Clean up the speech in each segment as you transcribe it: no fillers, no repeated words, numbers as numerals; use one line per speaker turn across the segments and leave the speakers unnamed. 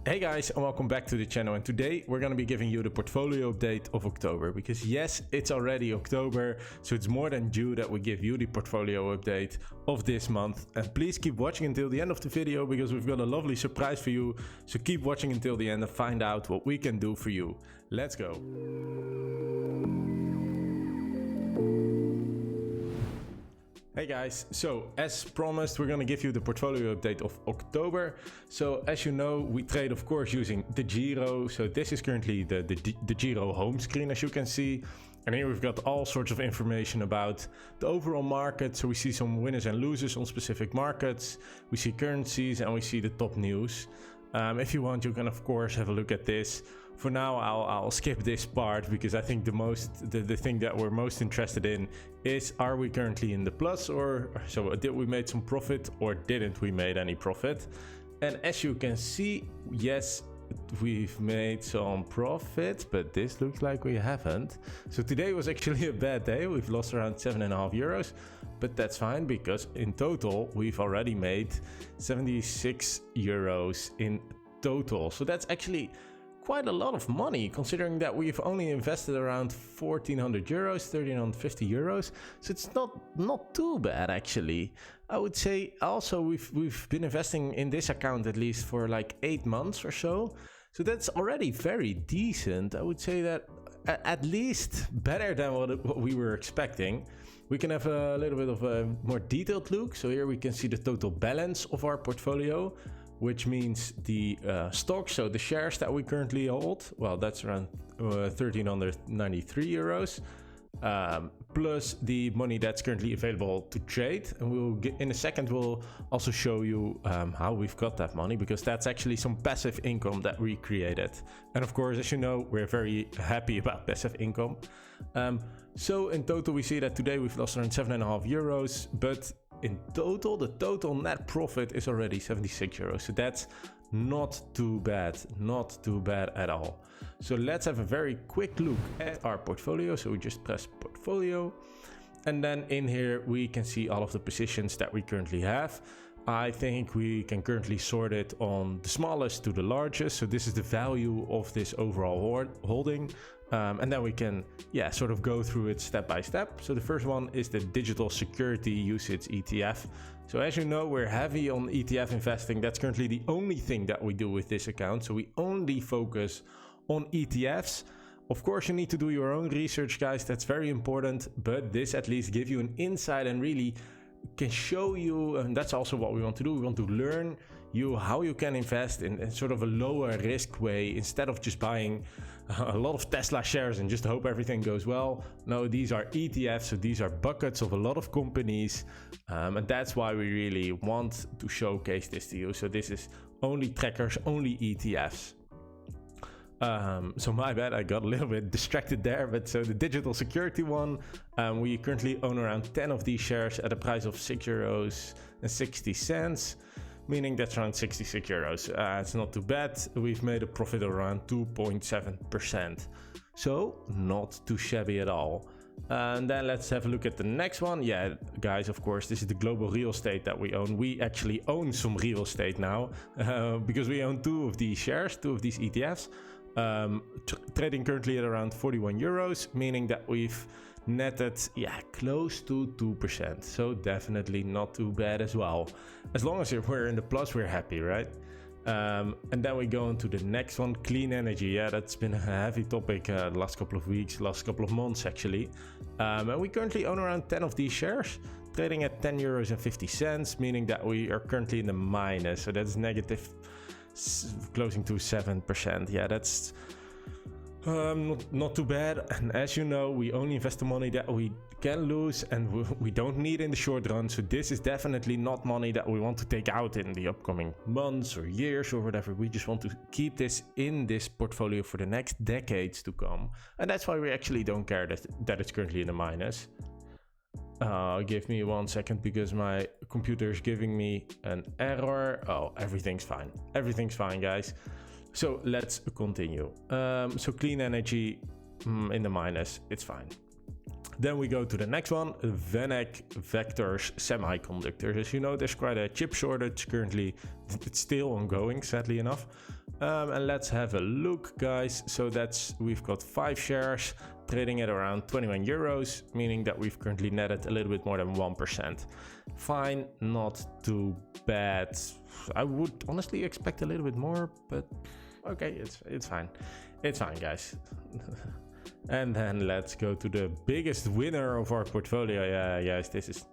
Hey guys, and welcome back to the channel, and today we're going to be giving you the portfolio update of October, because yes, it's already October, so it's more than due that we give you the portfolio update of this month. And please keep watching until the end of the video, because we've got a lovely surprise for you, so keep watching until the end and find out what we can do for you. Let's go. Hey guys, so as promised, we're going to give you the portfolio update of October. So as you know, we trade of course using DEGIRO. So this is currently the DEGIRO home screen, as you can see. And here we've got all sorts of information about the overall market. So we see some winners and losers on specific markets. We see currencies and we see the top news. If you want, you can of course have a look at this. For now, I'll skip this part, because I think the thing that we're most interested in is, are we currently in the plus, or so did we make some profit or didn't we make any profit? And as you can see, yes, we've made some profit, but this looks like we haven't. So today was actually a bad day. We've lost around 7.5 euros, but that's fine, because in total we've already made 76 euros in total. So that's actually quite a lot of money, considering that we've only invested around 1,400 euros, 1,350 euros. So it's not too bad, actually. I would say also we've been investing in this account at least for like 8 months or so. So that's already very decent. I would say that at least better than what we were expecting. We can have a little bit of a more detailed look. So here we can see the total balance of our portfolio, which means the stocks, so the shares that we currently hold. Well, that's around 1,393 euros, plus the money that's currently available to trade. And we'll get, in a second, we'll also show you how we've got that money, because that's actually some passive income that we created. And of course, as you know, we're very happy about passive income. So in total, we see that today we've lost around 7.5 euros, but in total, the total net profit is already 76 euros. So that's not too bad at all. So let's have a very quick look at our portfolio. So we just press portfolio, and then in here we can see all of the positions that we currently have. I think we can currently sort it on the smallest to the largest. So this is the value of this overall holding. And then we can, sort of go through it step by step. So the first one is the digital security UCITS ETF. So as you know, we're heavy on ETF investing. That's currently the only thing that we do with this account. So we only focus on ETFs. Of course, you need to do your own research, guys. That's very important. But this at least gives you an insight and really can show you, and that's also what we want to do. We want to learn you how you can invest in sort of a lower risk way, instead of just buying a lot of Tesla shares and just hope everything goes well. No, these are ETFs, so these are buckets of a lot of companies, and that's why we really want to showcase this to you. So this is only trackers, only ETFs. So my bad, I got a little bit distracted there. But so the digital security one, we currently own around 10 of these shares at a price of 6.60 euros, meaning that's around 66 euros. It's not too bad. We've made a profit of around 2.7%. So not too shabby at all. And then let's have a look at the next one. Yeah, guys, of course, this is the global real estate that we own. We actually own some real estate now, because we own 2 of these shares, 2 of these ETFs. Trading currently at around 41 euros, meaning that we've netted close to 2%. So definitely not too bad as well. As long as we're in the plus, we're happy, right? And then we go into the next one, clean energy. Yeah, that's been a heavy topic the last couple of weeks, last couple of months actually. And we currently own around 10 of these shares, trading at 10.50 euros, meaning that we are currently in the minus. So that's negative, closing to 7%. Yeah, that's not too bad. And as you know, we only invest the money that we can lose and we don't need in the short run. So this is definitely not money that we want to take out in the upcoming months or years or whatever. We just want to keep this in this portfolio for the next decades to come. And that's why we actually don't care that it's currently in the minus. Give me 1 second, because my computer is giving me an error. Oh, everything's fine. Everything's fine, guys. So let's continue. So clean energy in the minus, it's fine. Then we go to the next one, Vanguard Vectors Semiconductors. As you know, there's quite a chip shortage currently. It's still ongoing, sadly enough. And let's have a look, guys. So we've got 5 shares trading at around 21 euros, meaning that we've currently netted a little bit more than 1%. Fine, not too bad. I would honestly expect a little bit more, but okay, it's fine. It's fine, guys. And then let's go to the biggest winner of our portfolio. Yeah, guys, this is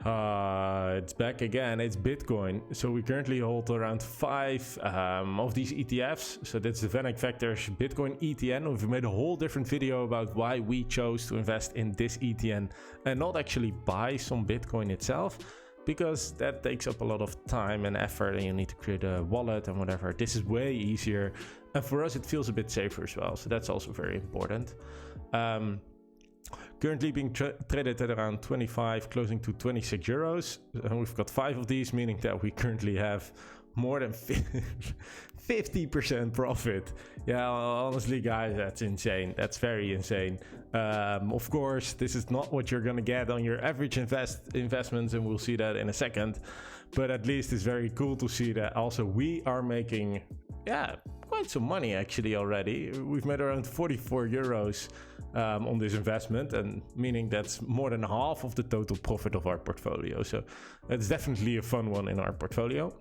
it's back again. It's Bitcoin. So we currently hold around 5 of these ETFs. So that's the Vanguard Vectors Bitcoin ETN. We've made a whole different video about why we chose to invest in this ETN and not actually buy some Bitcoin itself, because that takes up a lot of time and effort, and you need to create a wallet and whatever. This is way easier, and for us it feels a bit safer as well, so that's also very important. Currently being traded at around 25, closing to 26 euros. And we've got 5 of these, meaning that we currently have more than 50% profit. Yeah, honestly, guys, that's insane. That's very insane. Of course, this is not what you're gonna get on your average investments, and we'll see that in a second. But at least it's very cool to see that also we are making, yeah, quite some money actually already. We've made around 44 euros on this investment, and meaning that's more than half of the total profit of our portfolio. So that's definitely a fun one in our portfolio.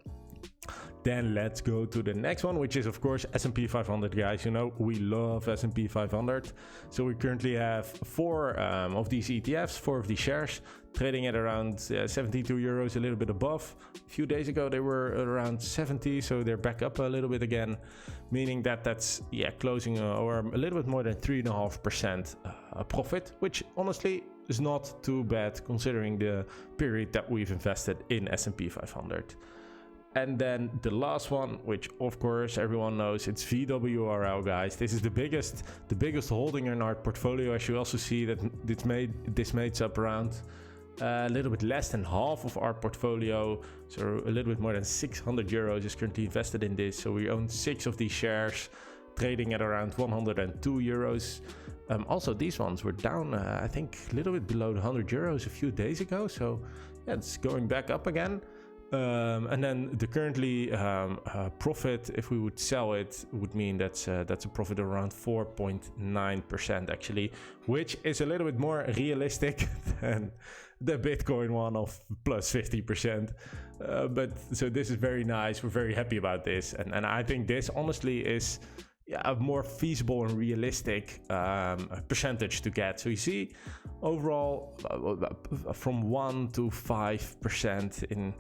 Then let's go to the next one, which is of course S&P 500, guys. You know, we love S&P 500. So we currently have 4 of these ETFs, 4 of these shares, trading at around 72 euros, a little bit above. A few days ago, they were around 70, so they're back up a little bit again, meaning that that's, yeah, closing or a little bit more than 3.5% profit, which honestly is not too bad considering the period that we've invested in S&P 500. And then the last one, which of course everyone knows, it's VWRL, guys. This is the biggest holding in our portfolio. As you also see that this makes up around a little bit less than half of our portfolio. So a little bit more than 600 euros is currently invested in this. So we own 6 of these shares, trading at around 102 euros. Also, these ones were down, I think, a little bit below 100 euros a few days ago. So yeah, it's going back up again. And then the currently profit, if we would sell it, would mean that's a profit of around 4.9% actually, which is a little bit more realistic than the Bitcoin one of plus 50%. But so this is very nice. We're very happy about this, and I think this honestly is, yeah, a more feasible and realistic percentage to get. So you see, overall, from 1 to 5% in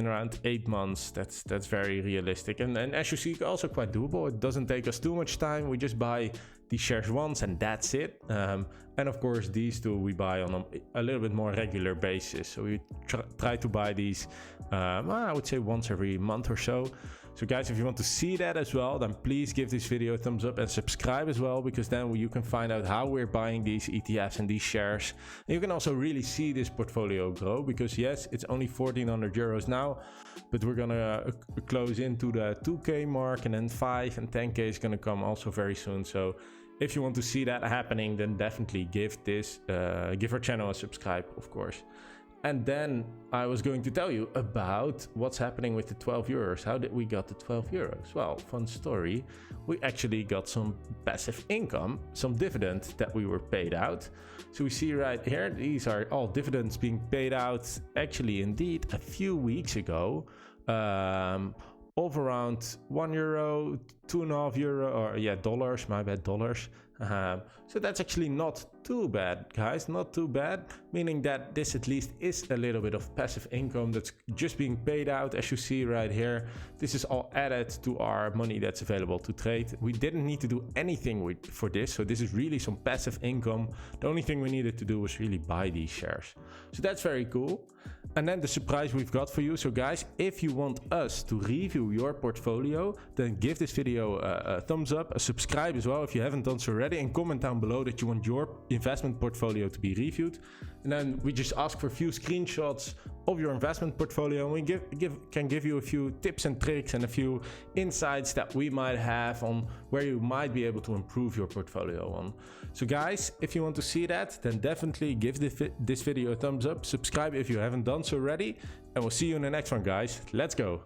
around 8 months, that's very realistic. And as you see, also quite doable. It doesn't take us too much time. We just buy these shares once and that's it. And of course, these two we buy on a little bit more regular basis. So we try to buy these, I would say once every month or so. So guys, if you want to see that as well, then please give this video a thumbs up and subscribe as well, because then you can find out how we're buying these ETFs and these shares. And you can also really see this portfolio grow, because yes, it's only 1,400 euros now, but we're gonna close into the 2K mark, and then 5 and 10K is gonna come also very soon. So if you want to see that happening, then definitely give our channel a subscribe, of course. And then I was going to tell you about what's happening with the 12 euros. How did we got the 12 euros? Well, fun story. We actually got some passive income, some dividend that we were paid out. So we see right here, these are all dividends being paid out actually indeed a few weeks ago, of around 1 euro, 2.5 euro, or yeah, dollars, my bad, dollars. So that's actually not too bad, guys, not too bad, meaning that this at least is a little bit of passive income that's just being paid out. As you see right here, this is all added to our money that's available to trade. We didn't need to do anything for this, so this is really some passive income. The only thing we needed to do was really buy these shares. So that's very cool. And then the surprise we've got for you. So guys, if you want us to review your portfolio, then give this video a thumbs up, a subscribe as well if you haven't done so already. already, and comment down below that you want your investment portfolio to be reviewed. And then we just ask for a few screenshots of your investment portfolio, and we can give you a few tips and tricks and a few insights that we might have on where you might be able to improve your portfolio on. So guys, if you want to see that, then definitely give this video a thumbs up, subscribe if you haven't done so already, and we'll see you in the next one, guys. Let's go.